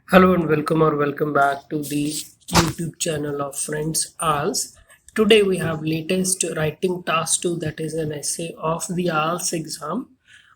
Hello and welcome back to the YouTube channel of Friends IELTS. Today we have latest writing task 2, that is an essay of the IELTS exam.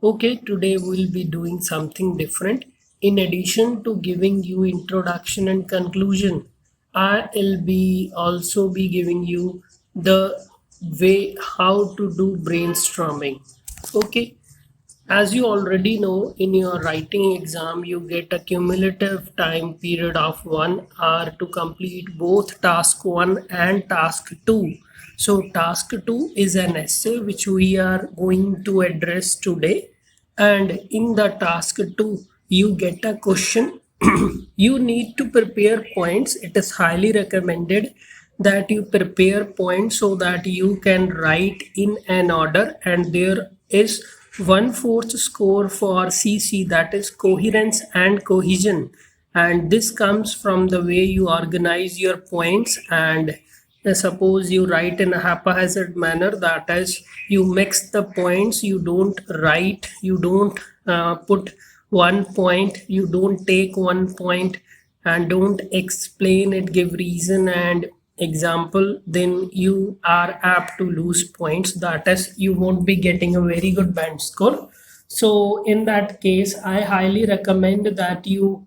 Okay, today we'll be doing something different. In addition to giving you introduction and conclusion, I'll be also be giving you the way how to do brainstorming. Okay, as you already know, in your writing exam, you get a cumulative time period of 1 hour to complete both task 1 and task 2. So, task 2 is an essay which we are going to address today. And in the task 2, you get a question. You need to prepare points. It is highly recommended that you prepare points so that you can write in an order, and there is 1/4 score for CC, that is coherence and cohesion, and this comes from the way you organize your points. And suppose you write in a haphazard manner, that is you mix the points, you don't write, you don't put one point, you don't take one point and don't explain it, give reason and example, then you are apt to lose points, that is you won't be getting a very good band score. So in that case, I highly recommend that you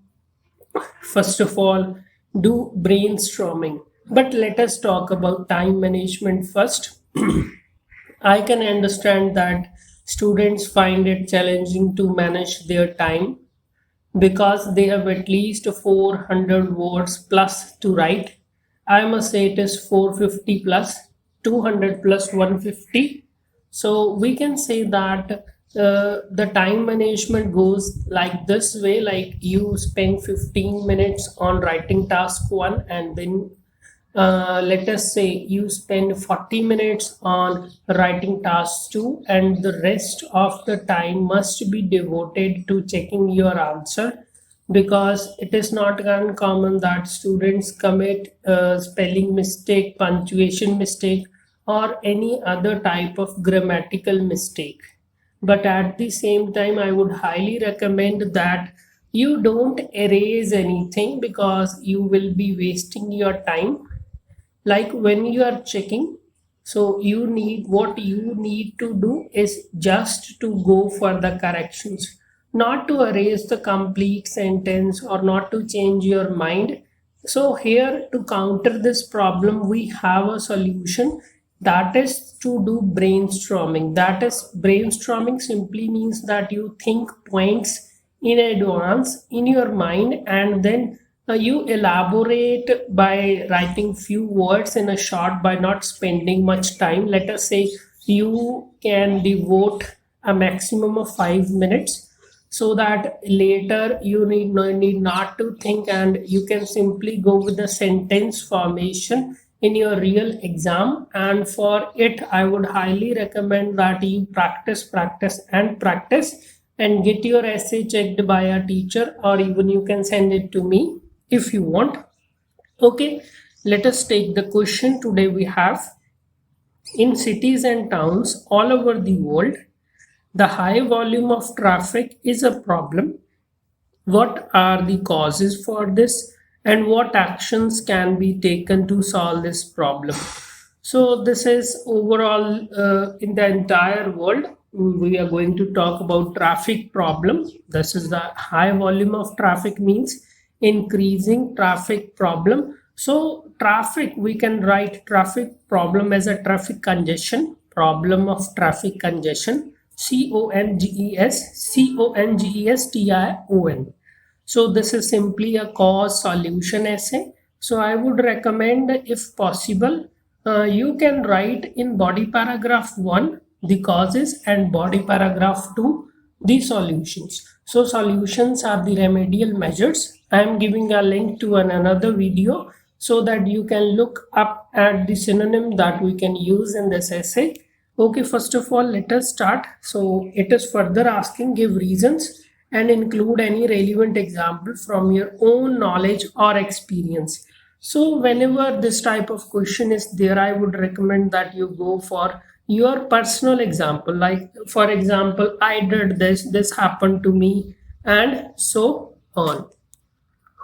first of all do brainstorming. But let us talk about time management first. I can understand that students find it challenging to manage their time because they have at least 400 words plus to write. I must say it is 450 plus 200 plus 150. So we can say that the time management goes like this way, like you spend 15 minutes on writing task 1, and then let us say you spend 40 minutes on writing task 2, and the rest of the time must be devoted to checking your answer, because it is not uncommon that students commit spelling mistake, punctuation mistake, or any other type of grammatical mistake. But at the same time, I would highly recommend that you don't erase anything, because you will be wasting your time. Like when you are checking, so what you need to do is just to go for the corrections, not to erase the complete sentence or not to change your mind. So here, to counter this problem, we have a solution, that is to do brainstorming. That is, brainstorming simply means that you think points in advance in your mind, and then you elaborate by writing few words in a short, by not spending much time. Let us say you can devote a maximum of 5 minutes, so that later you need not to think, and you can simply go with the sentence formation in your real exam. And for it, I would highly recommend that you practice and get your essay checked by a teacher, or even you can send it to me if you want. Okay, let us take the question. Today we have, in cities and towns all over the world, the high volume of traffic is a problem. What are the causes for this, and what actions can be taken to solve this problem? So this is overall in the entire world. We are going to talk about traffic problem. This is the high volume of traffic means increasing traffic problem. So traffic, we can write traffic problem as a traffic congestion, problem of traffic congestion, CONGESTION. So this is simply a cause solution essay. So I would recommend, if possible, you can write in body paragraph 1 the causes, and body paragraph 2 the solutions. So solutions are the remedial measures. I am giving a link to another video so that you can look up at the synonym that we can use in this essay. Okay, first of all, let us start. So it is further asking, give reasons and include any relevant example from your own knowledge or experience. So whenever this type of question is there, I would recommend that you go for your personal example. Like, for example, I did this happened to me, and so on.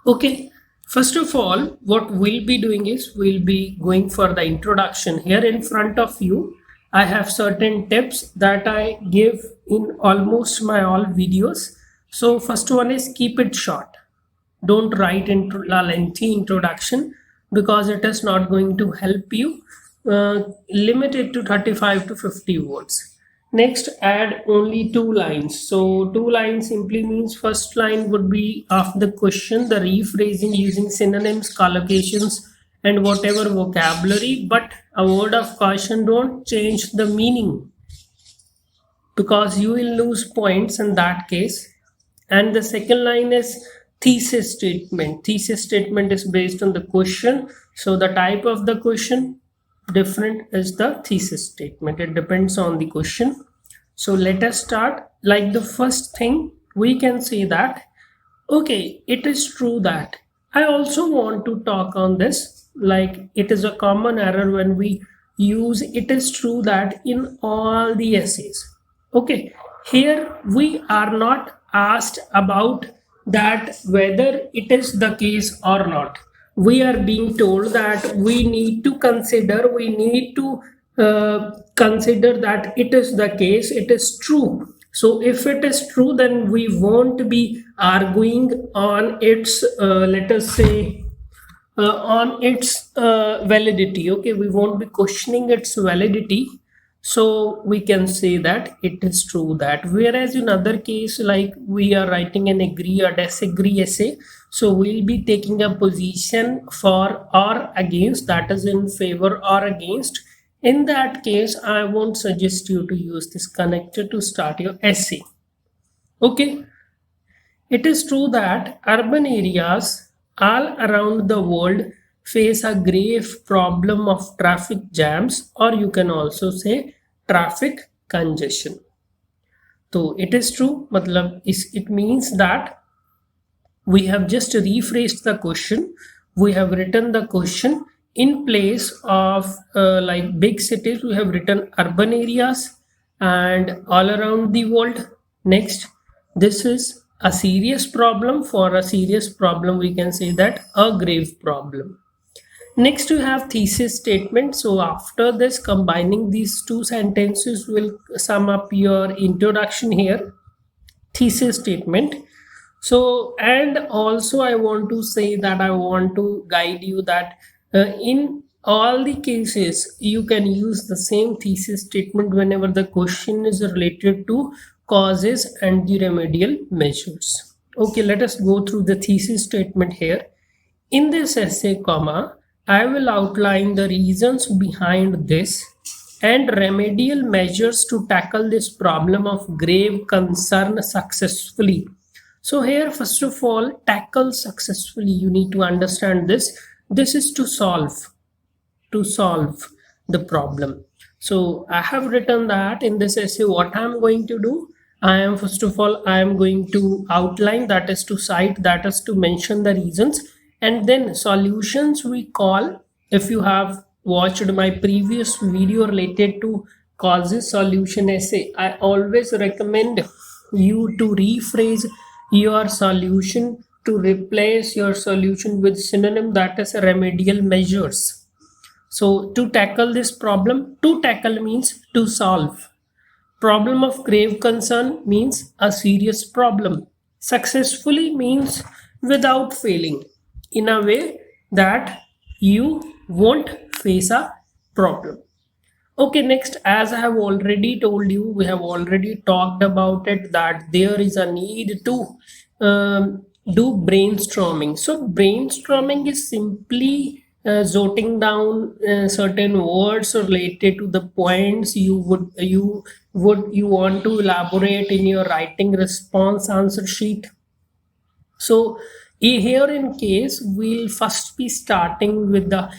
Okay, first of all, what we'll be doing is we'll be going for the introduction. Here in front of you, I have certain tips that I give in almost my all videos. So first one is keep it short. Don't write into a lengthy introduction because it is not going to help you. Limit it to 35 to 50 words. Next, add only two lines. So two lines simply means first line would be of the question, the rephrasing using synonyms, collocations, and whatever vocabulary. But a word of caution, don't change the meaning because you will lose points in that case. And the second line is thesis statement. Thesis statement is based on the question. So the type of the question different is the thesis statement. It depends on the question. So let us start. Like the first thing we can say that, okay, it is true that I also want to talk on this. Like it is a common error when we use it is true that in all the essays. Okay, here we are not asked about that whether it is the case or not. We are being told that we need to consider, consider that it is the case, it is true. So if it is true, then we won't be arguing on its, let us say, on its validity. Okay, we won't be questioning its validity. So we can say that it is true that. Whereas in other case, like we are writing an agree or disagree essay, so we'll be taking a position for or against, that is in favor or against. In that case, I won't suggest you to use this connector to start your essay. Okay, it is true that urban areas all around the world face a grave problem of traffic jams, or you can also say traffic congestion. So it is true, it means that we have just rephrased the question. We have written the question in place of like big cities. We have written urban areas and all around the world. Next, this is a serious problem. For a serious problem, we can say that a grave problem. Next, you have thesis statement. So after this, combining these two sentences will sum up your introduction here. Thesis statement. So, and also I want to say that I want to guide you that in all the cases, you can use the same thesis statement whenever the question is related to causes and the remedial measures. Okay, let us go through the thesis statement here. In this essay, comma, I will outline the reasons behind this and remedial measures to tackle this problem of grave concern successfully. So here, first of all, tackle successfully, you need to understand this. This is to solve the problem. So I have written that in this essay, what I'm going to do, I am first of all, I am going to outline, that is to cite, that is to mention the reasons, and then solutions we call. If you have watched my previous video related to causes solution essay, I always recommend you to rephrase your solution, to replace your solution with synonym, that is remedial measures. So to tackle this problem, to tackle means to solve. Problem of grave concern means a serious problem. Successfully means without failing, in a way that you won't face a problem. Okay, next, as I have already told you, we have already talked about it, that there is a need to do brainstorming. So brainstorming is simply jotting down certain words related to the points you want to elaborate in your writing response answer sheet. So here in case, we'll first be starting with the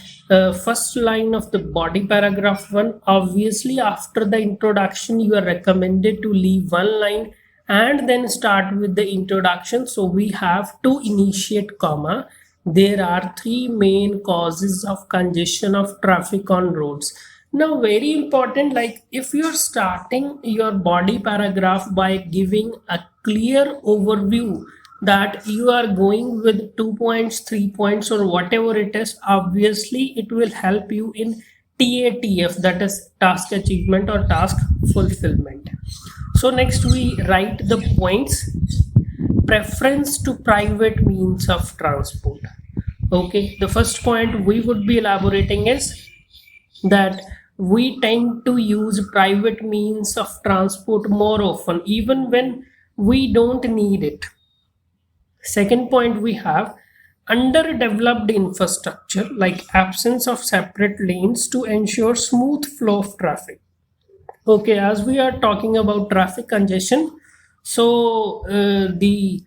first line of the body paragraph 1. Obviously, after the introduction, you are recommended to leave one line and then start with the introduction. So we have to initiate comma. There are three main causes of congestion of traffic on roads. Now, very important, like if you're starting your body paragraph by giving a clear overview that you are going with 2 points, 3 points, or whatever it is, obviously it will help you in TATF, that is task achievement or task fulfillment. So next we write the points. Preference to private means of transport. Okay, the first point we would be elaborating is that we tend to use private means of transport more often, even when we don't need it. Second point, we have underdeveloped infrastructure like absence of separate lanes to ensure smooth flow of traffic. Okay, as we are talking about traffic congestion, so the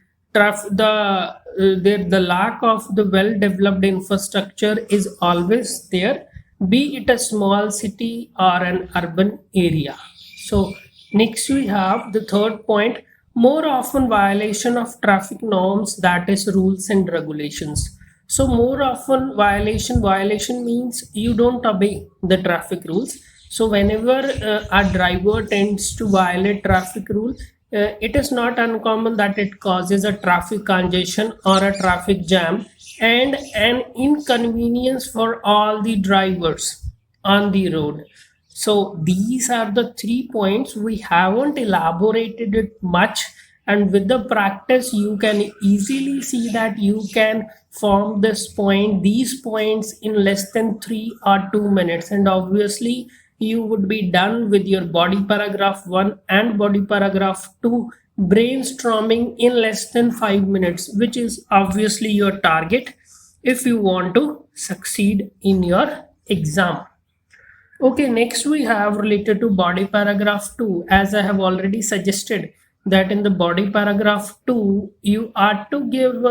lack of the well developed infrastructure is always there, be it a small city or an urban area. So next we have the third point, more often violation of traffic norms, that is rules and regulations. So more often violation means you don't obey the traffic rules. So whenever a driver tends to violate traffic rule, it is not uncommon that it causes a traffic congestion or a traffic jam and an inconvenience for all the drivers on the road. So these are the 3 points. We haven't elaborated it much, and with the practice you can easily see that you can form these points in less than 3 or 2 minutes, and obviously you would be done with your body paragraph 1 and body paragraph 2 brainstorming in less than 5 minutes, which is obviously your target if you want to succeed in your exam. Okay, next we have related to body paragraph 2. As I have already suggested that in the body paragraph 2, you are to give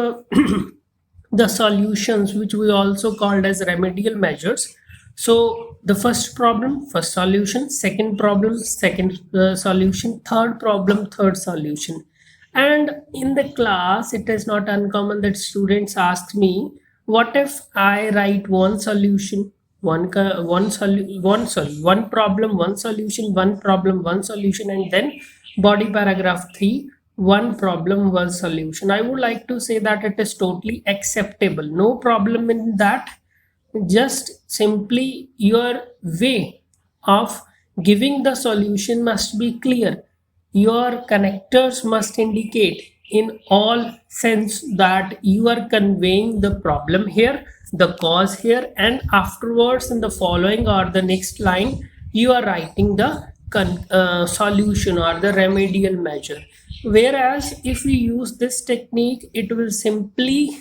the solutions, which we also called as remedial measures. So the first problem, first solution, second problem, second solution, third problem, third solution. And in the class, it is not uncommon that students ask me, what if I write one solution, one problem, one solution, one problem, one solution, and then body paragraph 3, one problem, one solution. I would like to say that it is totally acceptable, no problem in that. Just simply your way of giving the solution must be clear. Your connectors must indicate in all sense that you are conveying the problem here, the cause here, and afterwards in the following or the next line you are writing the solution or the remedial measure. Whereas if we use this technique, it will simply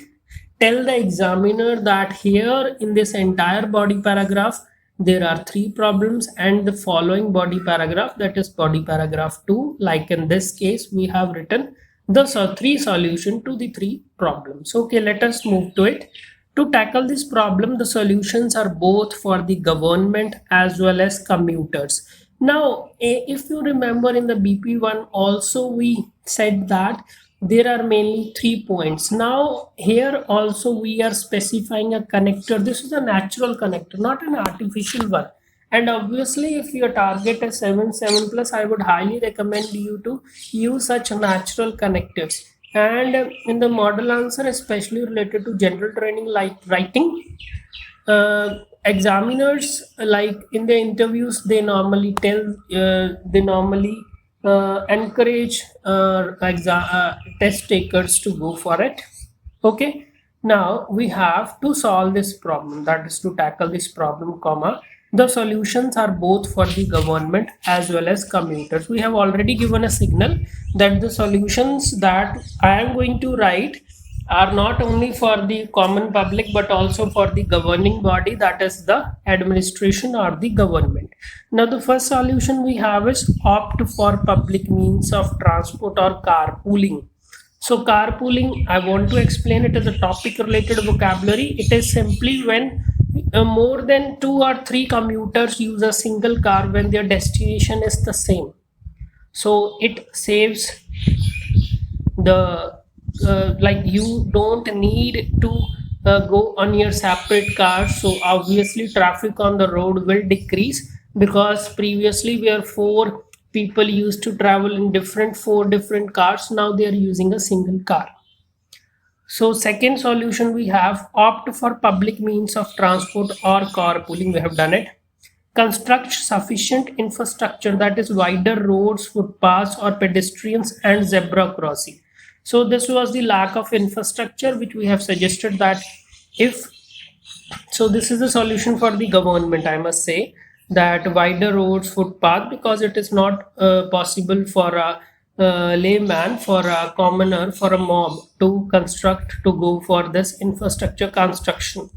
tell the examiner that here in this entire body paragraph there are 3 problems, and the following body paragraph, that is body paragraph 2, like in this case we have written the 3 solution to the 3 problems. Okay, let us move to it. To tackle this problem, the solutions are both for the government as well as commuters. Now if you remember in the BP1 also we said that there are mainly 3 points. Now here also we are specifying a connector. This is a natural connector, not an artificial one. And obviously if your target is 7 plus, I would highly recommend you to use such natural connectors. And in the model answer, especially related to general training like writing, examiners, like in the interviews, they normally encourage test takers to go for it. Okay, now we have to solve this problem, that is to tackle this problem, comma, the solutions are both for the government as well as commuters. We have already given a signal that the solutions that I am going to write are not only for the common public but also for the governing body, that is the administration or the government. Now the first solution we have is opt for public means of transport or carpooling. So carpooling, I want to explain it as a topic related vocabulary. It is simply when more than 2 or 3 commuters use a single car when their destination is the same. So it saves the like you don't need to go on your separate car. So obviously traffic on the road will decrease, because previously where 4 people used to travel in 4 different cars, now they are using a single car. So second solution we have opt for public means of transport or carpooling. We have done it. Construct sufficient infrastructure, that is wider roads, footpaths or pedestrians and zebra crossing. So this was the lack of infrastructure which we have suggested that if so this is the solution for the government, I must say, that wider roads, footpath, because it is not possible for a layman, for a commoner, for a mob to construct, to go for this infrastructure construction.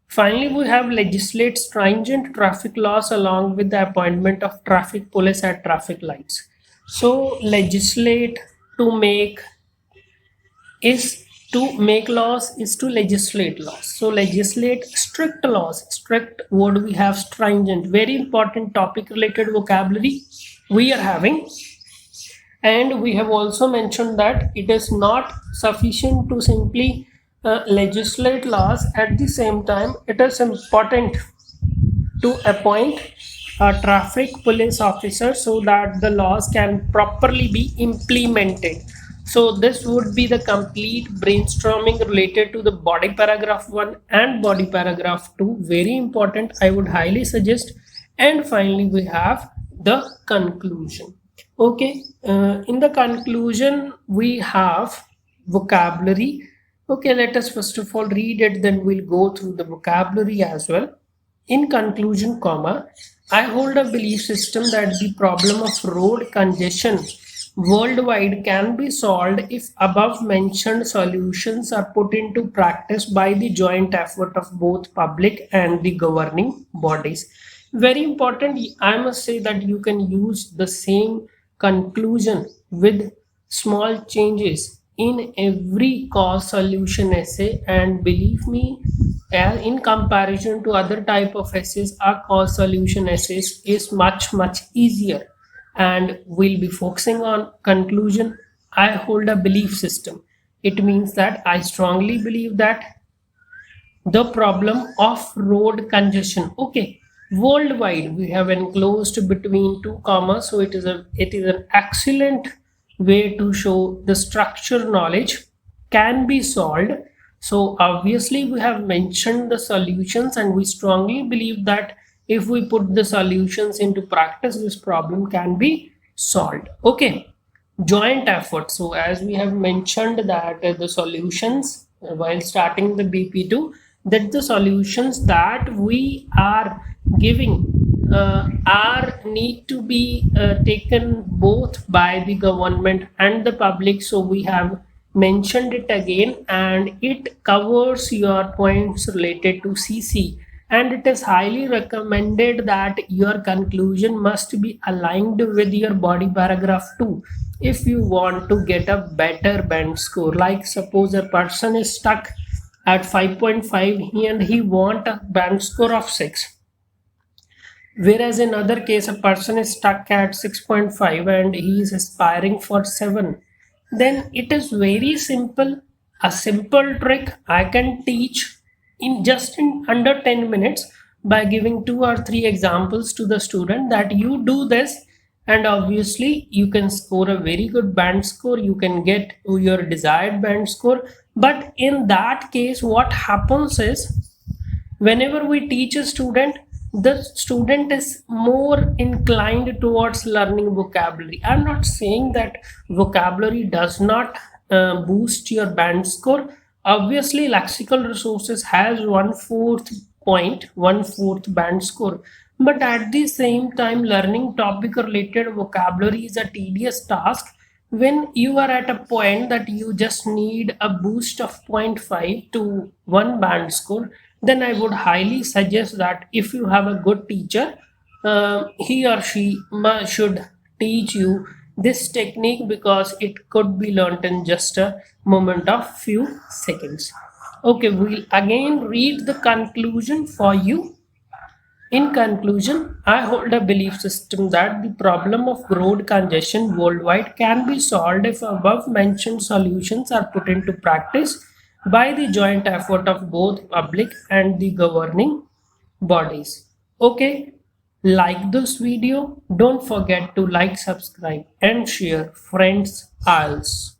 Finally, we have legislate stringent traffic laws along with the appointment of traffic police at traffic lights. So legislate, to make, is to make laws, is to legislate laws. So legislate strict laws. Strict word we have, stringent, very important topic related vocabulary we are having. And we have also mentioned that it is not sufficient to simply legislate laws. At the same time, it is important to appoint a traffic police officer so that the laws can properly be implemented. So this would be the complete brainstorming related to the body paragraph 1 and body paragraph 2. Very important, I would highly suggest. And finally we have the conclusion. Okay, in the conclusion we have vocabulary. Okay, let us first of all read it, then we'll go through the vocabulary as well. In conclusion, comma, I hold a belief system that the problem of road congestion worldwide can be solved if above mentioned solutions are put into practice by the joint effort of both public and the governing bodies. Very important, I must say that you can use the same conclusion with small changes in every cause solution essay, and believe me, in comparison to other type of essays, our cause solution essays is much easier, and we'll be focusing on conclusion. I hold a belief system. It means that I strongly believe that the problem of road congestion, okay, worldwide, we have enclosed between two commas, so it is an excellent way to show the structure knowledge can be solved. So obviously we have mentioned the solutions, and we strongly believe that if we put the solutions into practice, this problem can be solved. Okay, joint effort. So as we have mentioned that the solutions while starting the BP2, that the solutions that we are giving are need to be taken both by the government and the public. So we have mentioned it again, and it covers your points related to CC, and it is highly recommended that your conclusion must be aligned with your body paragraph 2 if you want to get a better band score. Like suppose a person is stuck at 5.5 and he want a band score of 6, whereas in other case a person is stuck at 6.5 and he is aspiring for 7. Then it is very simple, a simple trick I can teach in under 10 minutes by giving 2 or 3 examples to the student, that you do this and obviously you can score a very good band score, you can get your desired band score. But in that case, what happens is, whenever we teach a student, the student is more inclined towards learning vocabulary. I'm not saying that vocabulary does not boost your band score. Obviously lexical resources has 1/4 point, 1/4 band score, but at the same time learning topic related vocabulary is a tedious task. When you are at a point that you just need a boost of 0.5 to 1 band score, then I would highly suggest that if you have a good teacher, he or she should teach you this technique, because it could be learnt in just a moment of few seconds. Okay, we'll again read the conclusion for you. In conclusion, I hold a belief system that the problem of road congestion worldwide can be solved if above mentioned solutions are put into practice by the joint effort of both public and the governing bodies. Okay, like this video, don't forget to like, subscribe and share. Friends, IELTS.